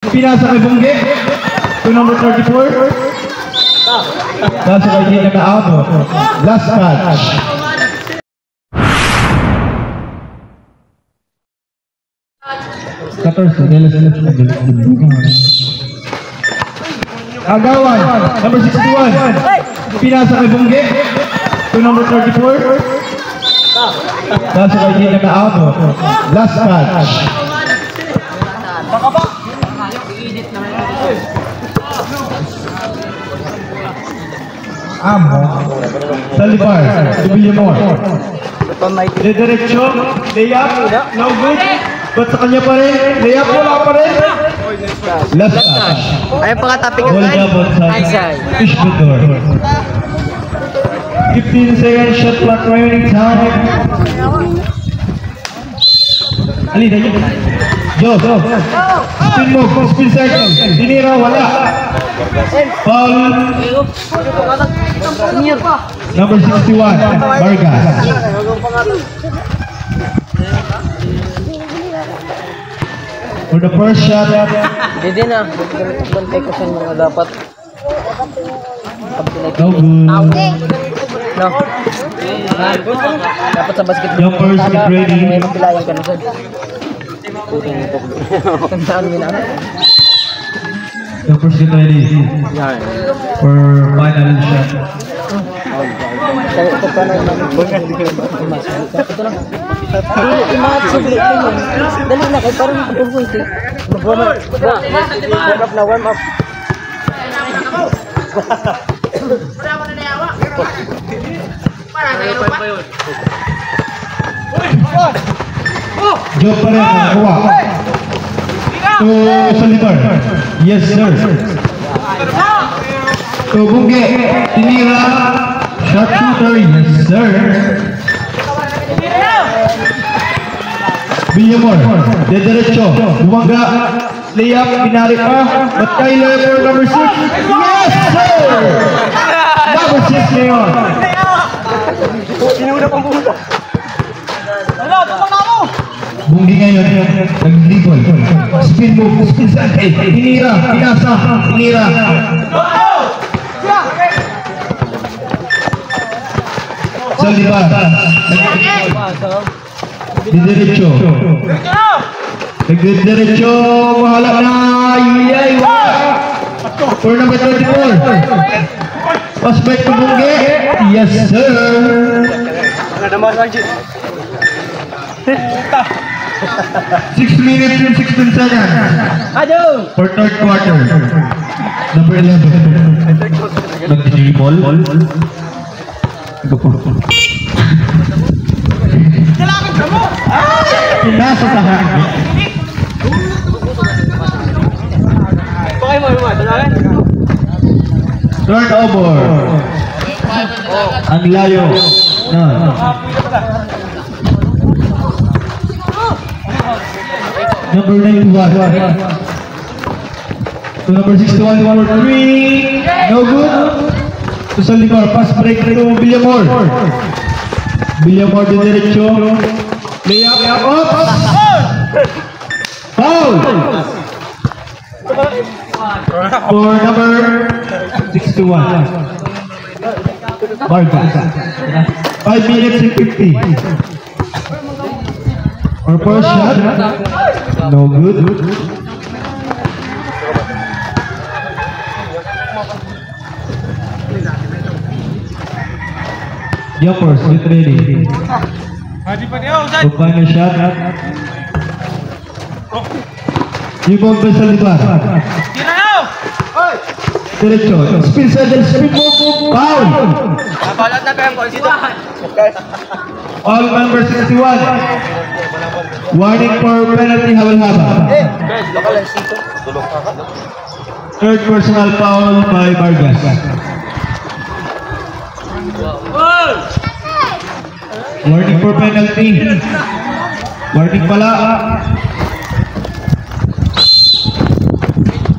Pinasa kay Bungge. To number 34. Nasa kay Gina Kaabo. Last match. Agawan, number 61. Pinasa kay Bungge. To number 34. Nasa kay Gina Kaabo. Last match. Amo Salipar Villamor diretso layup no good but sa kanya pa rin layup wala pa rin last touch ayun pa nga topic ball double sa Fishbuttor 15 seconds shot clock remaining time Ali dali Joe spin move spin cycle dinira wala foul number 61 Vargas for the first shot hindi na bantay ko sa mga dapat no good no dapat sa basketball jumpers get ready may magbilayang ka na sir tandaan mo na jumpers get ready for final shot ito pa na ito lang dali na kayo parang kapag warm up Joe pa rin nakuha to Salipar yes sir to Bungge tinira shot shooter yes sir Villamor diretso bumaga layup pinari pa but Kyler for number 6 yes sir number 6 ngayon Bungge ngayon nag-dribble spin move spin cycle tinira pinasa tinira Salipar diretso nagdiretso mahala na yay for number 34 pass back to Bungge yes sir 6 minutes and 16 seconds for third quarter number 11 nag-dribble pinasa sa hangin turnover ang layo no. Number 91 to number 61 number 3 no good to Salipar pass break to Villamor diretso layup up foul for number 61 Vargas 5 minutes and 50 for first shot no good jumpers get ready for final shot Ibon Salipar diretso spin cycle spin move foul all number 61 warning for penalty habal-habal third personal foul by Vargas warning for penalty warning pala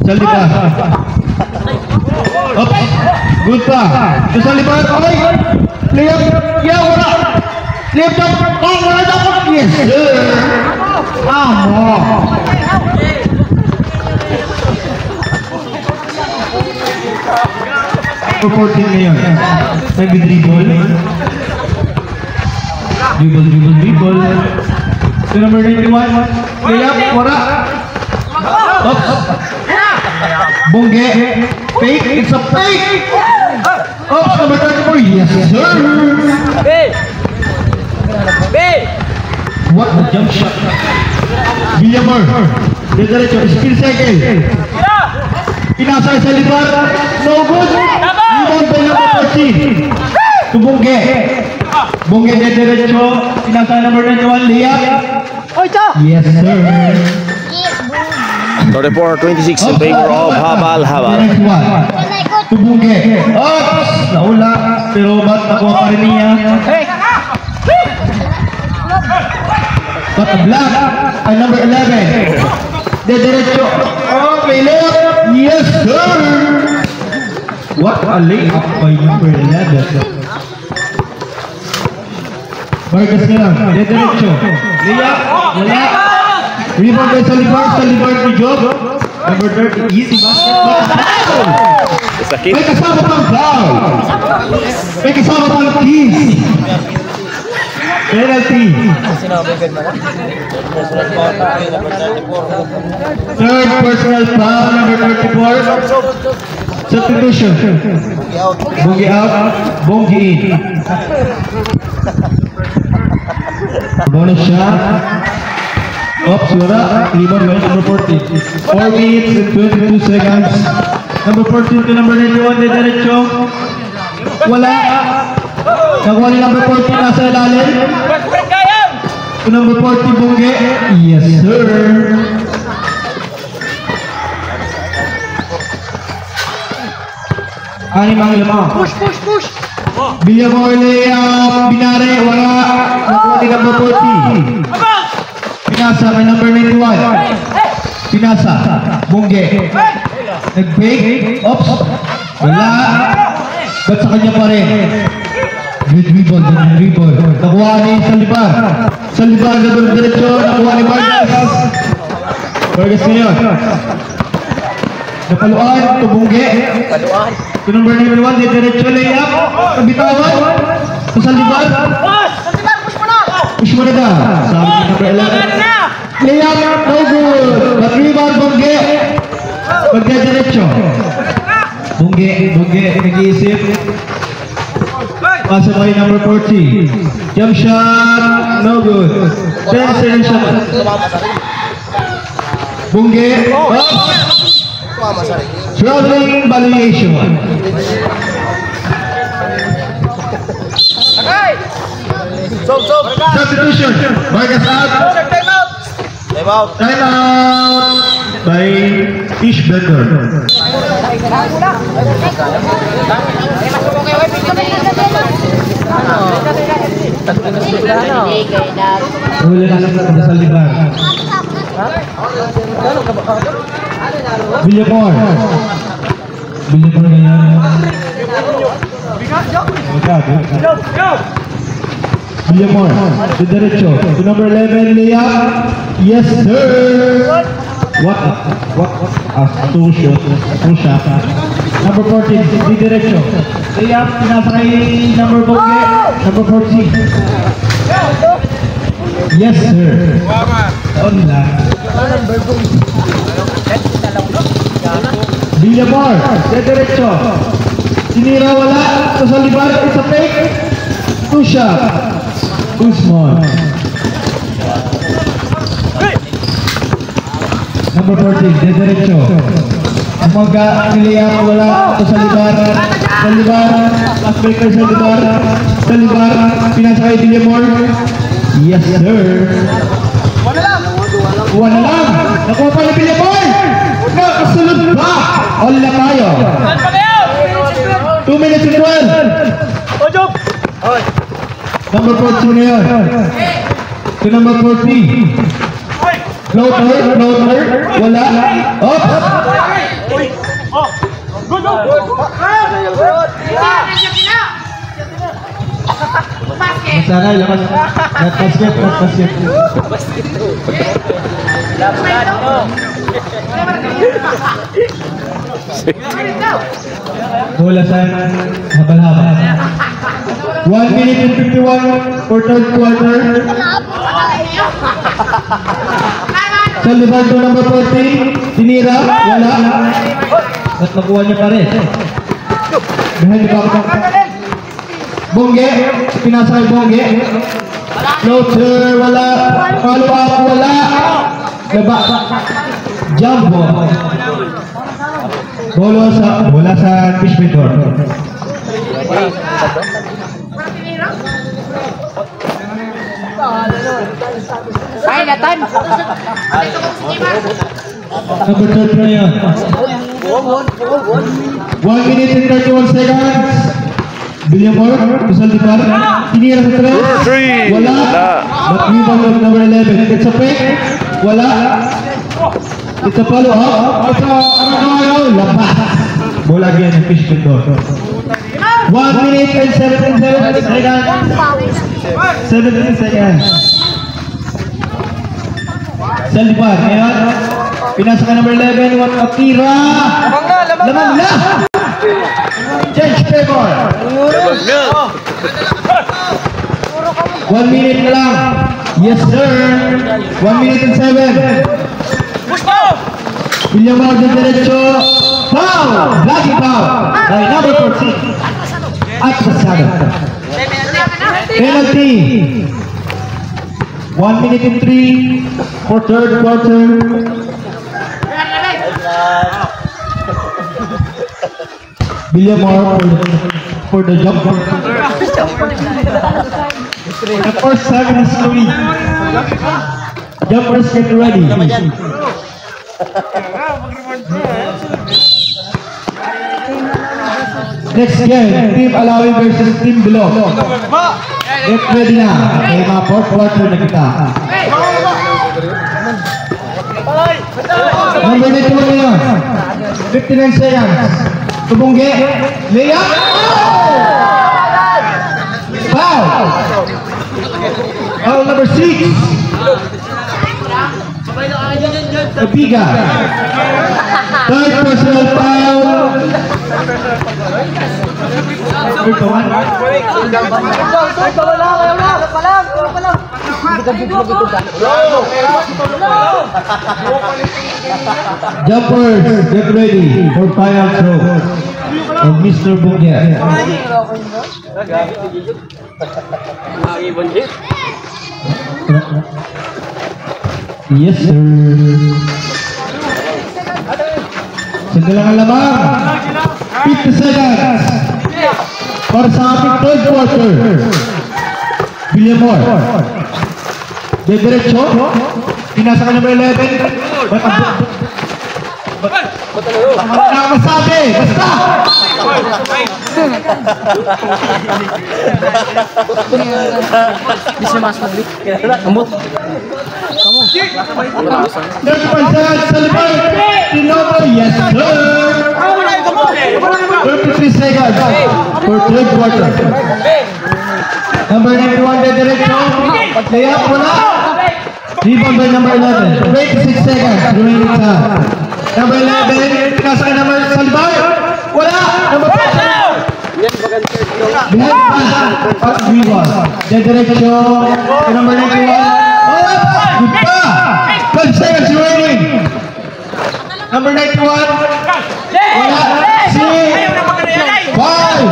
Salipar up good pa to Salipar okay layup yeah wala layup up oh wala dapat yes amo Number 14 ngayon. Nag-dribble. Dribble. To number 91. Layup, wala. Oops. Bungge. Fake, it's a fake. Oops, number 34. Yes, sir. What a jump shot. Villamor. Diretso, skill cycle. Pinasay sa libar. No good. Rebound by number 14. To Bungge. Bungge diretso. Pinasay number 91. Layup. Yes, sir. 34-26 in favor of Habal. Next one. To Bungge. Oops! Naula. Pero ba't nakuha pa rin niya? But a black. Ay, number 11. Diretso. Oh, may layup. Yes, sir. What a layup by number 11. Vargas na lang. Diretso. Layup. Wala. Rebound by Salibar ni Job. Number 30. Easy basketball. Sakit. May kasama pang foul. May kasama pang kiss. Penalty. Third personal foul, number 34. Substitution. Bungge out, Bungge in. Bonus shot. Oops, wala. Rebound by number 40. 4 minutes and 22 seconds. Number 14 to number 91, diretso. Wala. Nakuha ni number 40 nasa ilalim. To number 40, Bungge. Yes, sir. Animang lamang. Push! Villamor layup. Binare. Wala. Nakuha ni number 40. Pinasa kay number 91. Pinasa. Bungge. Nag-fake. Oops. Wala. Ba't sa kanya pa rin? Good rebound. Nakuha ni Salibar. Salibar na doon diretso. Nakuha ni Vargas. Vargas ngayon. Napaluan. To Bungge. To number 91. Diretso layup. Nabitawan. To Salibar. Push mo na daw. Sabi ni number 11. Layup. No good. But rebound Bungge. Magdiretso. Bungge. Nag-iisip. Pasa by number 40. Jump shot. No good. 10 seconds shot. Bungge. Traveling valuation. Substitution. Vargas out. Time out by Fish Bender. Huli na lang sa Salibar. Villamor ngayon. Villamor, diretso. To number 11, layup. Yes, sir. What? Two shot. Number 14, diretso. Layup, pinasa kay number 14. Number 14. Yes, sir. Online. Villamor, diretso. Sinira wala. Sa Salibar, it's a fake. Two shot. Too small. Number 14, diretso. Umaga, niliyang wala. Sa Salibar. Last breaker Salibar. Pinasa kay Villamor. Yes, sir. Wala lang. Nakuha pa ni Villamor. Nakasunod ba? All na tayo. 2 minutes and 12. Number 14 na yun. To number 40. Floater. Wala. Oops. Masanay, lakas. Not basket. Bulasan, habal-habal. 1 minute and 51 for third quarter. Saldivar to number 14. Tinira, wala. At nakuha niya pa rin. Behind the back. Bongge, pinasa kay Bongge. Floater, wala. Follow up, wala. Laba. Jump ball. Bola sa fish door. Ay, Nathan! Number 3 na yan. 1 minute and 31 seconds. Villamor, Saldivar. Tinira sa 3. Wala. But rebound of number 11. It's a fake. Wala. It's a follow up. It's a labas. Bola again ng fish door. 1 minute and 17 seconds. 17 seconds. Saldivar, ngayon. Pinasa ka number 11. What a tira. Lamang na. Change favor. 1 minute na lang. Yes sir. 1 minute and 7. Villamor de derecho. Foul. Bloody foul. By number 14. At pasado. Penalty. 1 minute and 3 for third quarter. Villamor for the jump. The first 7 is Louis. Jumpers get ready. Next game, Team Alawi versus Team Bilog. Get ready na. May mga fourth quarter na kita. Number 91 ngayon. 59 seconds. Tubungge. Layup. Foul. Foul number 6. Kabiga. Third personal foul. Jumpers, get ready for final throw of Mr. Bungge. Yes sir. Senggalangan lamang. 50 seconds. Para sa ating third quarter. Villamor. De derecho. Pinasa ka number 11. Nakamasabi. Basta. Bisa mas maglit. Ambot. Kamu. 35 seconds. Saldivar. Tinoto. Yes sir. 33 seconds for third quarter. Number 91 de derecho. Layup wala. Rebound by number 11. 26 seconds remaining time. Number 11. Pinasa ka number Saldivar. Wala. Number 4. Behind pass. Rebound. De derecho. Number 91. Good pa. 12 seconds remaining. Number 91. Wala. 6, 5,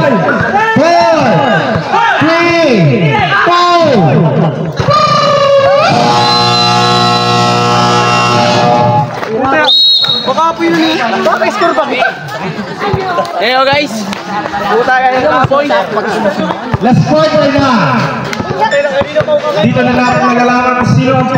4, 3, 2. Ayo guys. Puta kayo ng point. Last quarter na. Dito na natin nagalaman kung sino ang